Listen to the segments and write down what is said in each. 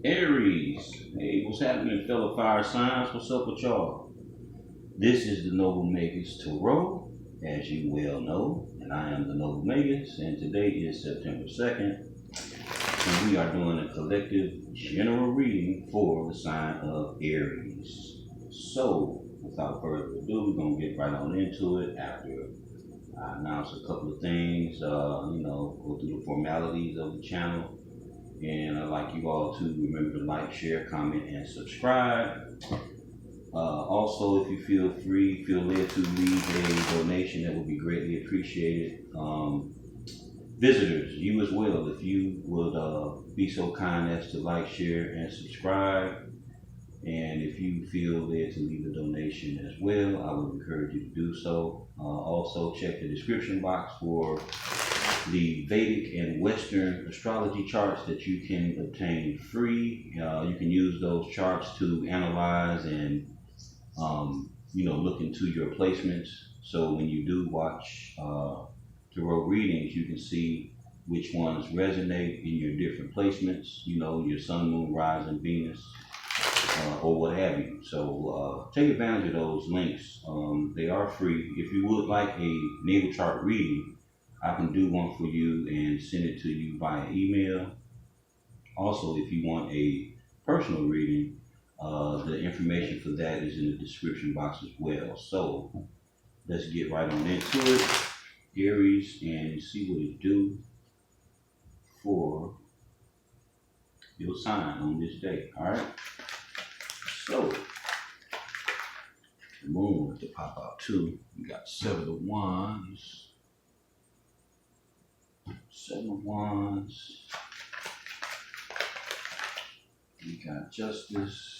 Aries, hey, what's happening, fellow fire signs? What's up with y'all? This is the Noble Magus Tarot, as you well know, and I am the Noble Magus, and today is September 2nd, and we are doing a collective general reading for the sign of Aries. So, without further ado, we're going to get right on into it after I announce a couple of things, go through the formalities of the channel. And I'd like you all to remember to like, share, comment, and subscribe. Also, if you feel led to leave a donation, that would be greatly appreciated. Visitors, you as well, if you would be so kind as to like, share, and subscribe. And if you feel led to leave a donation as well, I would encourage you to do so. Also, check the description box for the Vedic and Western astrology charts that you can obtain free. You can use those charts to analyze and, look into your placements. So when you do watch tarot readings, you can see which ones resonate in your different placements, your sun, moon, rising, Venus, or what have you. So take advantage of those links. They are free. If you would like a natal chart reading, I can do one for you and send it to you via email. Also, if you want a personal reading, the information for that is in the description box as well. So let's get right on into it, Aries, and see what it do for your sign on this day. All right. So the moon to pop out too. We got 7 of Wands. 7 of Wands. We got Justice.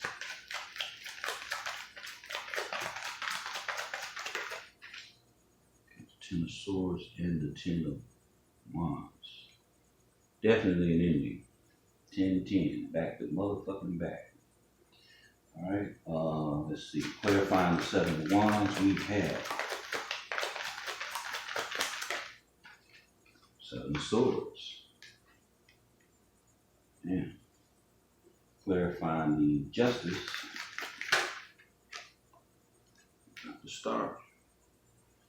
Got the 10 of Swords and the 10 of Wands. Definitely an ending. 10-10. Back to motherfucking back. Alright, let's see. Clarifying the 7 of Wands, we have 7 of Swords. And clarifying the Justice, got the Star.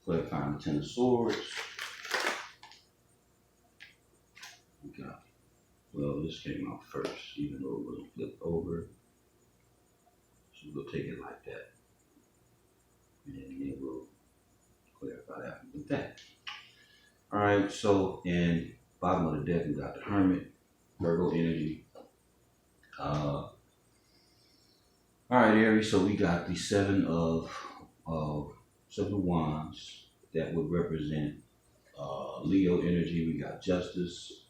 Clarifying the 10 of Swords. We got, well, this came out first, even though it wasn't flipped over. So we'll take it like that. And then we'll clarify that with that. Alright, so in bottom of the deck we got the Hermit, Virgo energy. Alright, Aries, so we got the 7 of Wands that would represent Leo energy. We got Justice.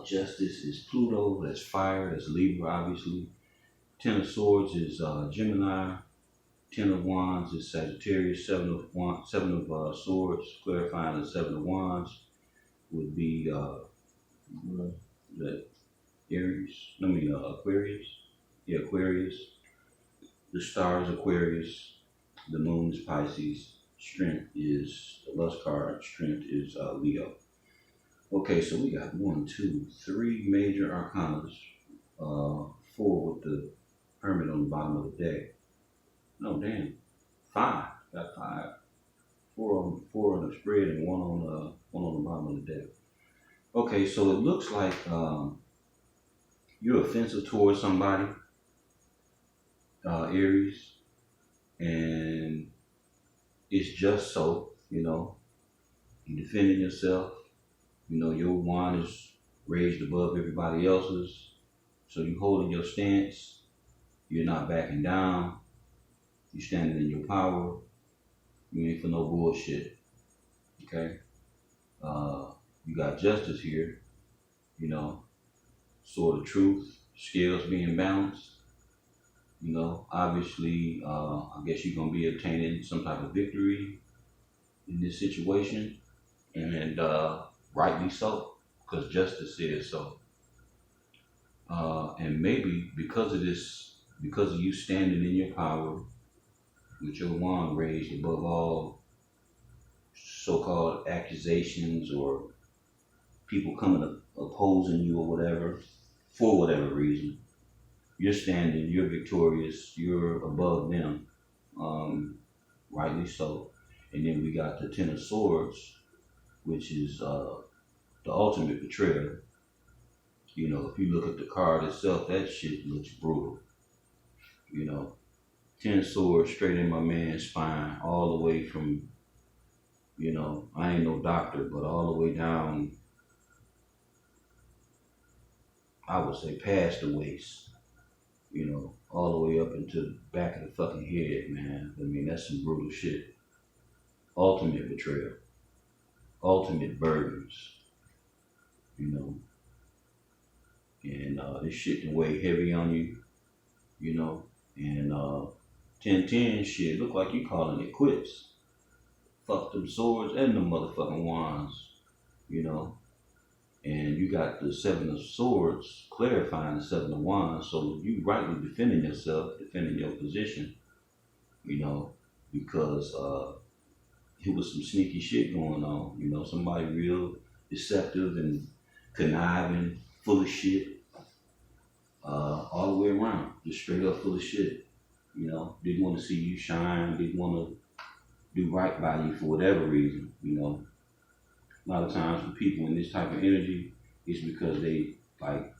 Justice is Pluto, that's fire, that's Libra obviously. 10 of Swords is Gemini. 10 of Wands is Sagittarius. 7 of Swords, clarifying the 7 of Wands, would be Aries. Aquarius. Yeah, Aquarius. The star is Aquarius. The moon is Pisces. Strength is the lust card. Strength is Leo. Okay, so we got 1, 2, 3 major arcanas. 4 with the Hermit on the bottom of the deck. No, damn. 5. Got 5. 4 on the spread and one on the bottom of the deck. Okay, so it looks like you're offensive towards somebody, Aries, and it's just so, you're defending yourself. Your wand is raised above everybody else's, so you're holding your stance. You're not backing down. You're standing in your power. You ain't for no bullshit. Okay? You got Justice here. Sword of truth, scales being balanced. Obviously, I guess you're going to be obtaining some type of victory in this situation. And rightly so, because Justice says so. And maybe because of this, because of you standing in your power, with your wand raised above all so-called accusations or people coming up opposing you or whatever, for whatever reason. You're standing, you're victorious, you're above them, rightly so. And then we got the Ten of Swords, which is the ultimate betrayal. You know, if you look at the card itself, that shit looks brutal. You know, 10 swords straight in my man's spine, all the way from, you know, I ain't no doctor, but all the way down, I would say past the waist, you know, all the way up into the back of the fucking head, man. I mean, that's some brutal shit. Ultimate betrayal, ultimate burdens, you know. And this shit can weigh heavy on you, you know. And 10-10 shit, look like you calling it quits. Fuck them swords and them motherfucking wands, you know. And you got the Seven of Swords clarifying the Seven of Wands, so you rightly defending yourself, defending your position, you know, because it was some sneaky shit going on, you know, somebody real deceptive and conniving, full of shit, all the way around, just straight up full of shit, you know, didn't want to see you shine, didn't want to do right by you for whatever reason, you know. A lot of times with people in this type of energy, it's because they like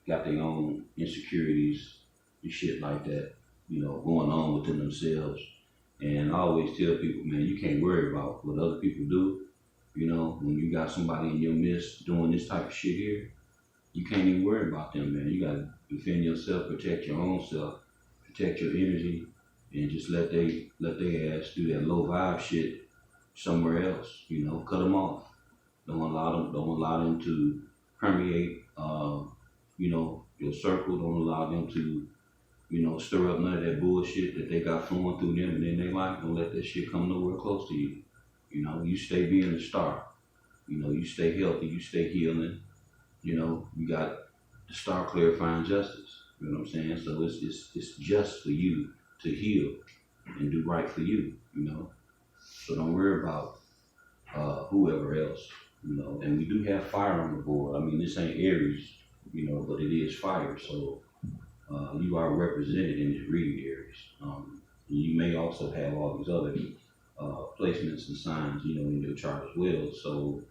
got their own insecurities and shit like that, you know, going on within themselves. And I always tell people, man, you can't worry about what other people do. You know, when you got somebody in your midst doing this type of shit here, you can't even worry about them, man. You gotta defend yourself, protect your own self, protect your energy, and just let they ass do that low vibe shit somewhere else. You know, cut them off. Don't allow them to permeate, you know, your circle. Don't allow them to, you know, stir up none of that bullshit that they got flowing through them and in their life. Don't let that shit come nowhere close to you. You know, you stay being a star. You know, you stay healthy, you stay healing. You know, you got the star clarifying justice. You know what I'm saying? So it's just for you to heal and do right for you, you know. So don't worry about whoever else. You know, and we do have fire on the board. I mean, this ain't Aries, you know, but it is fire. So you are represented in this reading, Aries. You may also have all these other placements and signs, you know, in your chart as well. So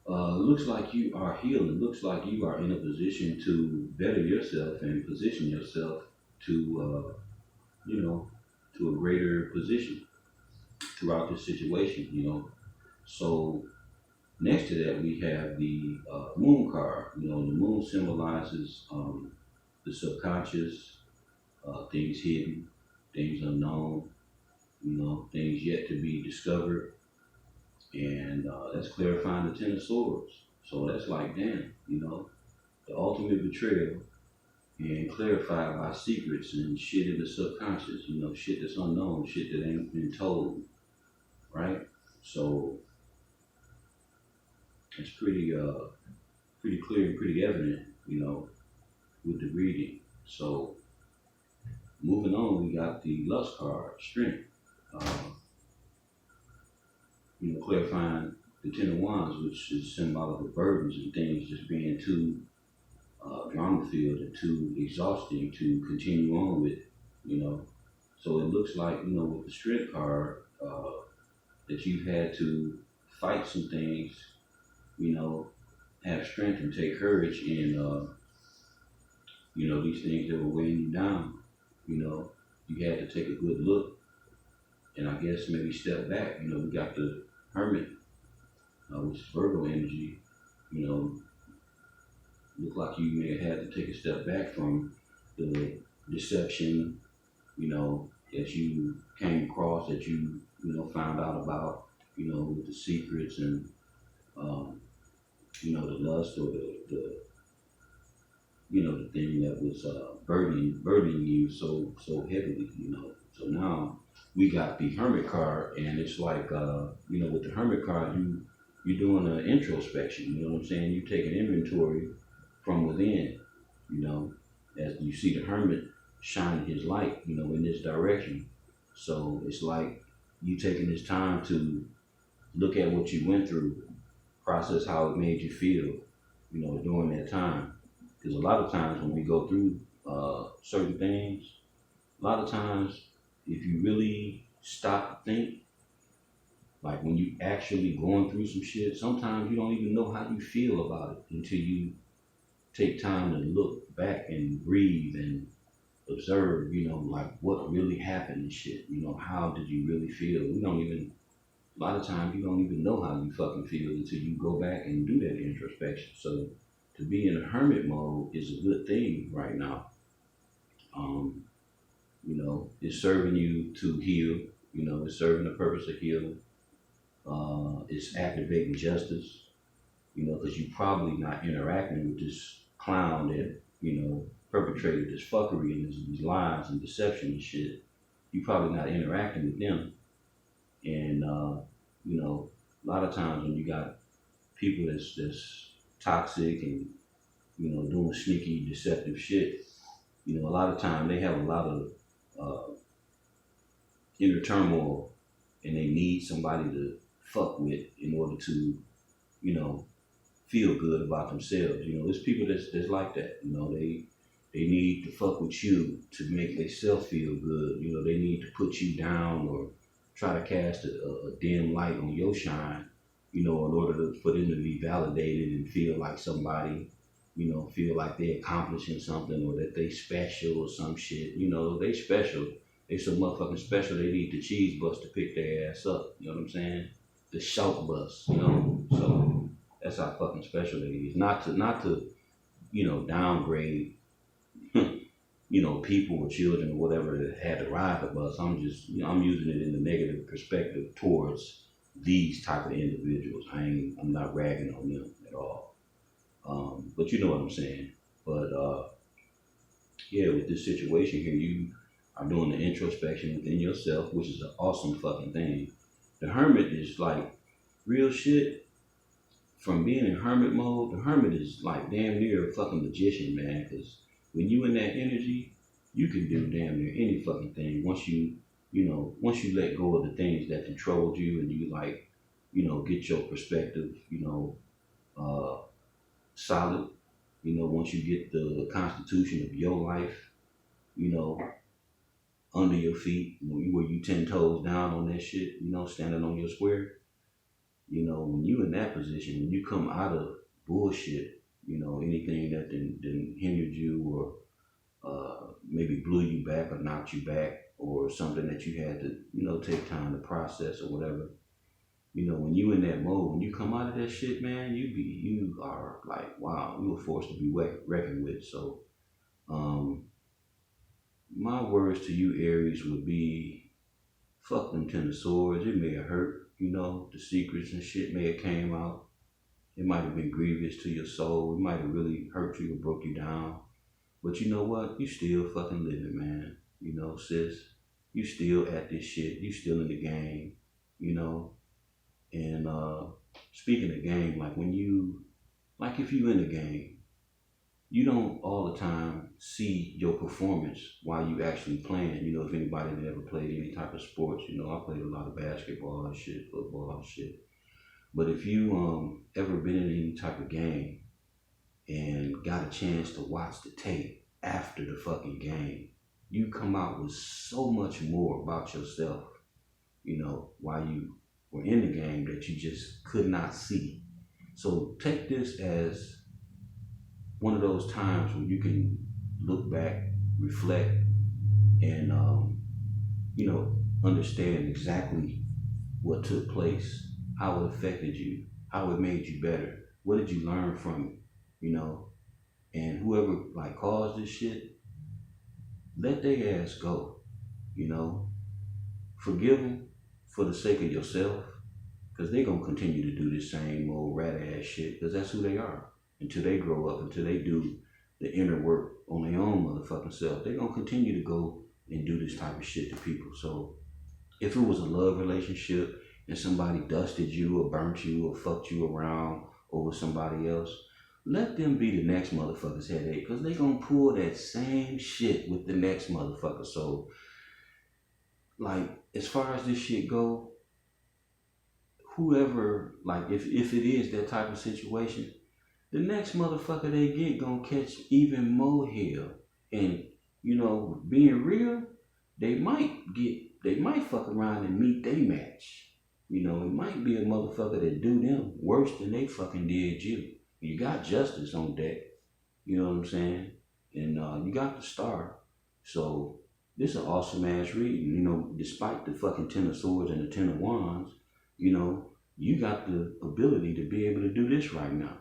it looks like you are healed. It looks like you are in a position to better yourself and position yourself to, you know, to a greater position throughout this situation, you know. So next to that, we have the moon card. You know, the moon symbolizes the subconscious, things hidden, things unknown, you know, things yet to be discovered. And that's clarifying the Ten of Swords. So that's like, damn, you know, the ultimate betrayal and clarified by secrets and shit in the subconscious, you know, shit that's unknown, shit that ain't been told, right? So it's pretty clear and pretty evident, you know, with the reading. So moving on, we got the Lust card, Strength. You know, clarifying the Ten of Wands, which is symbolic of burdens and things just being too drama-filled and too exhausting to continue on with, you know. So it looks like, you know, with the Strength card, that you've had to fight some things, you know, have strength and take courage in, you know, these things that were weighing you down. You know, you had to take a good look and I guess maybe step back. You know, we got the Hermit, which is Virgo energy, you know, look like you may have had to take a step back from the deception, you know, that you came across, that you know, found out about, you know, with the secrets and, you know, the lust or the you know, the thing that was burdening you so heavily, you know. So now we got the Hermit card, and it's like, you know, with the Hermit card, you're doing an introspection, you know what I'm saying? You take an inventory from within, you know, as you see the Hermit shining his light, you know, in this direction. So it's like you taking this time to look at what you went through, process how it made you feel, during that time. Because a lot of times when we go through certain things, a lot of times if you really stop to think, like when you actually going through some shit, sometimes you don't even know how you feel about it until you take time to look back and breathe and observe, like what really happened and shit. How did you really feel? A lot of times you don't even know how you fucking feel until you go back and do that introspection. So to be in a hermit mode is a good thing right now. It's serving you to heal, it's serving the purpose of healing. It's activating justice, because you probably not interacting with this clown that, perpetrated this fuckery and these lies and deception and shit. You probably not interacting with them. And, a lot of times when you got people that's toxic and, doing sneaky, deceptive shit, a lot of time they have a lot of inner turmoil and they need somebody to fuck with in order to, feel good about themselves. There's people that's like that. They need to fuck with you to make themselves feel good. They need to put you down or try to cast a dim light on your shine, in order for them to be validated and feel like somebody, feel like they're accomplishing something or that they special or some shit. They special. They so motherfucking special they need the cheese bus to pick their ass up. You know what I'm saying? The short bus, So that's how fucking special they is. Not to downgrade people or children or whatever that had to ride the bus. I'm using it in the negative perspective towards these type of individuals. I'm not ragging on them at all. But you know what I'm saying. But yeah, with this situation here, you are doing the introspection within yourself, which is an awesome fucking thing. The hermit is like real shit. From being in hermit mode, the hermit is like damn near a fucking magician, man. Because when you in that energy, you can do damn near any fucking thing. Once you let go of the things that controlled you, and you like, get your perspective, solid. Once you get the constitution of your life, under your feet, where you 10 toes down on that shit, standing on your square. When you in that position, when you come out of bullshit, anything that didn't hindered you or maybe blew you back or knocked you back or something that you had to, take time to process or whatever. When you in that mode, when you come out of that shit, man, you are like, wow, you were forced to be reckoned with. So, my words to you, Aries, would be, fuck them 10 of swords. It may have hurt. The secrets and shit may have came out. It might have been grievous to your soul. It might have really hurt you or broke you down. But you know what? You still fucking living, man. Sis. You still at this shit. You still in the game. And speaking of game, like if you in the game, you don't all the time see your performance while you actually playing. If anybody ever played any type of sports, I played a lot of basketball and shit, football and shit. But if you ever been in any type of game and got a chance to watch the tape after the fucking game, you come out with so much more about yourself, while you were in the game that you just could not see. So take this as one of those times when you can look back, reflect, and understand exactly what took place, how it affected you, how it made you better, what did you learn from it, and whoever caused this shit, let their ass go, forgive them for the sake of yourself, because they're gonna continue to do this same old rat ass shit, because that's who they are. Until they grow up, until they do the inner work on their own motherfucking self, they're gonna continue to go and do this type of shit to people. So if it was a love relationship and somebody dusted you or burnt you or fucked you around over somebody else, let them be the next motherfucker's headache, because they gonna pull that same shit with the next motherfucker. So as far as this shit go, whoever, like, if it is that type of situation, the next motherfucker they get gonna catch even more hell. And, you know, being real, they might fuck around and meet their match. You know, it might be a motherfucker that do them worse than they fucking did you. You got justice on deck. You know what I'm saying? And you got the star. So this is an awesome ass reading. You know, despite the fucking 10 of swords and the 10 of wands, you know, you got the ability to be able to do this right now.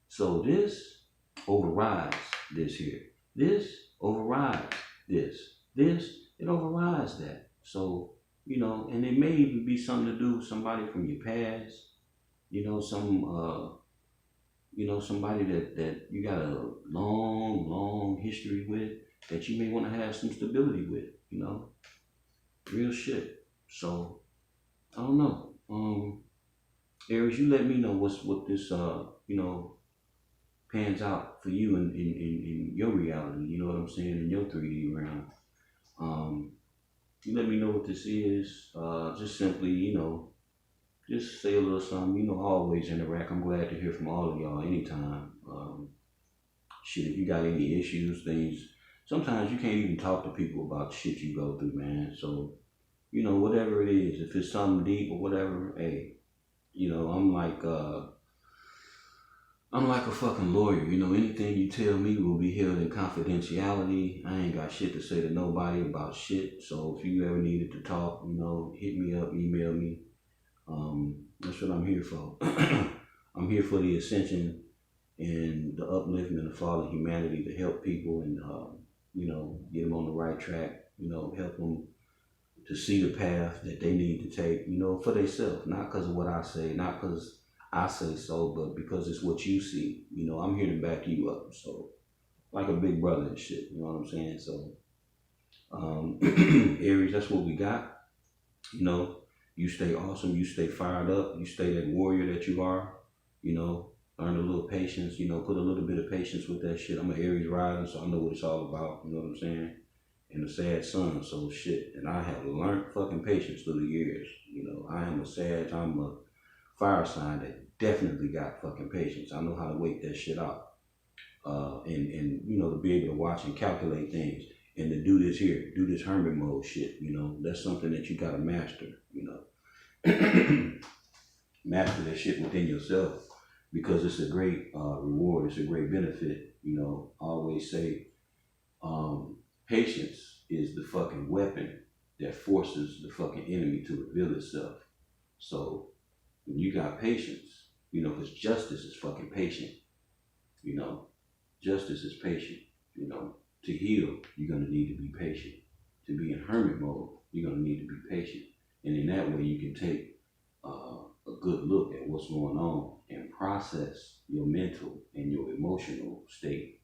So this overrides this here. This overrides this. This, it overrides that. So, you know, and it may even be something to do with somebody from your past. You know, somebody that you got a long history with that you may want to have some stability with, you know. Real shit. So, I don't know. Aries, you let me know what this you know, pans out for you in your reality, you know what I'm saying, in your 3D realm. You let me know what this is. Just simply, you know, just say a little something. You know, always interact. I'm glad to hear from all of y'all anytime. Shit, if you got any issues, things, sometimes you can't even talk to people about the shit you go through, man. So, you know, whatever it is, if it's something deep or whatever, hey, you know, I'm like a fucking lawyer. You know, anything you tell me will be held in confidentiality. I ain't got shit to say to nobody about shit. So if you ever needed to talk, you know, hit me up, email me. That's what I'm here for. I'm here for the ascension and the upliftment of fallen humanity to help people and, you know, get them on the right track, you know, help them to see the path that they need to take, you know, for themselves. Not because of what I say, not because I say so, but because it's what you see. You know, I'm here to back you up. So, like a big brother and shit, you know what I'm saying? So, Aries, that's what we got. You know, you stay awesome, you stay fired up, you stay that warrior that you are, you know, learn a little patience, you know, put a little bit of patience with that shit. I'm an Aries rising, so I know what it's all about, you know what I'm saying? And a sad son, so shit. And I have learned fucking patience through the years. You know, I am a Sag, I'm a fire sign that definitely got fucking patience. I know how to wait that shit out. And you know, to be able to watch and calculate things and to do this here, do this hermit mode shit, you know, that's something that you gotta master, you know. Master that shit within yourself because it's a great reward, it's a great benefit, you know. I always say, patience is the fucking weapon that forces the fucking enemy to reveal itself. So when you got patience, you know, because justice is fucking patient, you know. Justice is patient, you know. To heal, you're going to need to be patient. To be in hermit mode, you're going to need to be patient. And in that way, you can take a good look at what's going on and process your mental and your emotional state,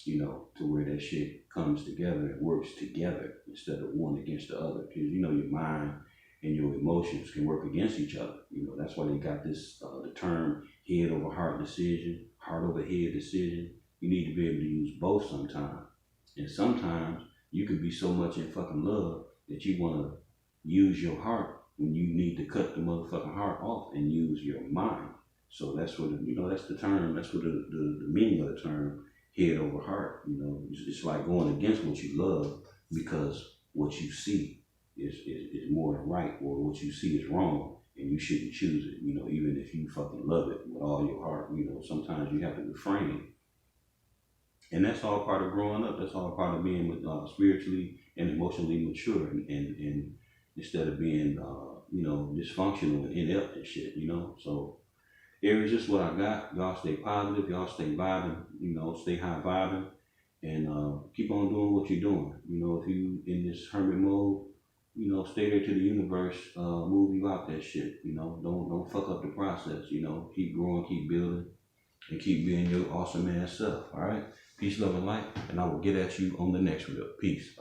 you know, to where that shit comes together and works together instead of one against the other. Because, you know, your mind and your emotions can work against each other. You know, that's why they got this, the term head over heart decision, heart over head decision. You need to be able to use both sometimes. And sometimes you can be so much in fucking love that you want to use your heart when you need to cut the motherfucking heart off and use your mind. So that's what, you know, that's the term, that's what the meaning of the term head over heart. You know, it's like going against what you love because what you see is more than right, or what you see is wrong and you shouldn't choose it, you know, even if you fucking love it with all your heart. You know, sometimes you have to refrain. And that's all part of growing up. That's all part of being spiritually and emotionally mature, and instead of being, you know, dysfunctional and inept and shit, you know. So, Aries, just what I got. Y'all stay positive. Y'all stay vibing. You know, stay high vibing, and keep on doing what you're doing. You know, if you in this hermit mode, you know, stay there to the universe move you out that shit. You know, don't fuck up the process. You know, keep growing, keep building, and keep being your awesome ass self. All right. Peace, love, and light, and I will get at you on the next reel. Peace.